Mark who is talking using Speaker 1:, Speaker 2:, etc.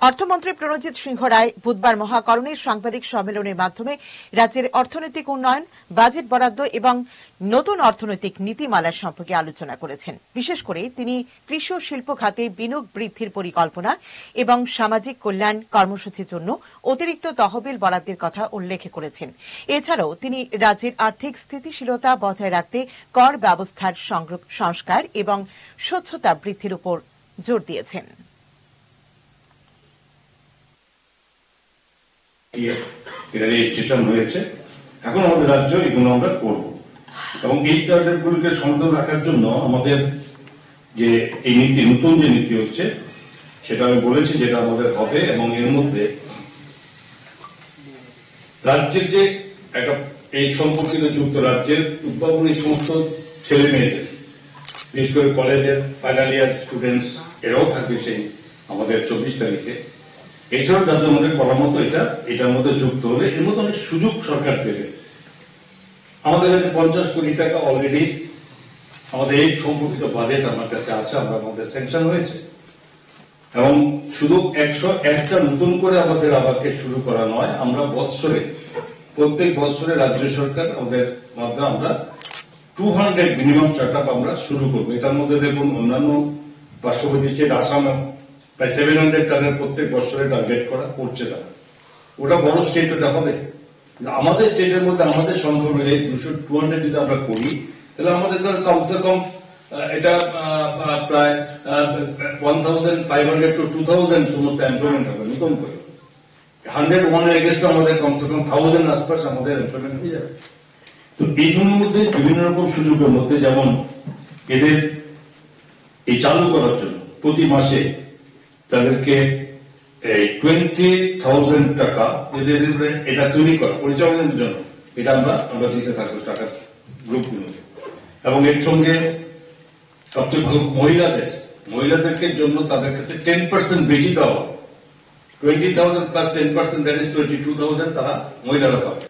Speaker 1: অর্থমন্ত্রী প্রণজিৎ সিংহ রায় বুধবার মহাকরণে সাংবাদিক সম্মেলনের মাধ্যমে রাজ্যের অর্থনৈতিক উন্নয়ন, বাজেট বরাদ্দ এবং নতুন অর্থনৈতিক নীতিমালা সম্পর্কে আলোচনা করেছেন। বিশেষ করে তিনি কৃষি ও শিল্প খাতে বিনিয়োগ বৃদ্ধির পরিকল্পনা এবং সামাজিক কল্যাণ কর্মসূচির জন্য অতিরিক্ত তহবিল বরাদ্দের কথা উল্লেখ করেছেন। এছাড়াও তিনি রাজ্যের আর্থিক স্থিতিশীলতা বজায় রাখতে কর ব্যবস্থার সংস্কার এবং স্বচ্ছতা বৃদ্ধির উপর জোর দিয়েছেন।
Speaker 2: রেজিস্ট্রেশন হয়েছে, এখন আমাদের রাজ্য এগুলো আমরা করব এবং এই টার্গেটগুলোকে সমর্থন রাখার জন্য আমাদের যে এই নীতি, নতুন যে নীতি হচ্ছে সেটা আমি বলেছি যেটা আমাদের হবে এবং এর মধ্যে রাজ্যের যে একটা এই সম্পর্কিত যুক্ত রাজ্যের উদ্ভাবনী সমস্ত ছেলে মেয়েদের, বিশেষ করে কলেজের ফাইনাল ইয়ার স্টুডেন্টস এরাও থাকবে সেই আমাদের 24 তারিখে। এছাড়াও যাদের মধ্যে করার মতো এটার মধ্যে যুক্ত হলে এর মধ্যে অনেক সুযোগ সরকার দেবে। আমাদের কাছে 50 কোটি টাকা অলরেডি আমাদের এই সম্পর্কিত বাজেট আমার কাছে আছে, আমাদের স্যাংশন হয়েছে এবং শুধু 101টা নতুন করে আমাদের আবারকে শুরু করা নয়, আমরা প্রত্যেক বছরে রাজ্য সরকার আমাদের মাধ্যমে আমরা 200 মিনিমাম স্টার্টআপ আমরা শুরু করবো। এটার মধ্যে দেখুন অন্যান্য পার্শ্ববর্তী স্টেট আসাম প্রায় 700 টাকার প্রত্যেক বছরে টার্গেট করা করছে তারা। ওটা বড় স্টেট ওটা হবে, আমাদের স্টেটের মধ্যে আমাদের সংখ্যা মিলে 200 যদি আমরা করি তাহলে আমাদের কমসে কম এটা প্রায় 1500 to 2000 সমস্ত এমপ্লয়মেন্ট হবে নতুন করে। 101 এর এগেইনস্ট আমাদের কমসে কম 1000 আশপাশ আমাদের এমপ্লয়মেন্ট হয়ে যাবে। তো এইগুলোর মধ্যে বিভিন্ন রকম সুযোগের মধ্যে যেমন এদের এই চালু করার জন্য প্রতি মাসে তাদেরকে 20,000 টাকা এটা তৈরি করা পরিচালনার জন্য এটা আমরা দিতে থাকবো টাকা গ্রুপগুলো। এবং এর সঙ্গে সবচেয়ে ভালো মহিলাদেরকে জন্য তাদের কাছে 10% বেশি দেওয়া, 20,000 প্লাস 10%, দ্যাট ইজ 22,000 তারা মহিলারা পাবে।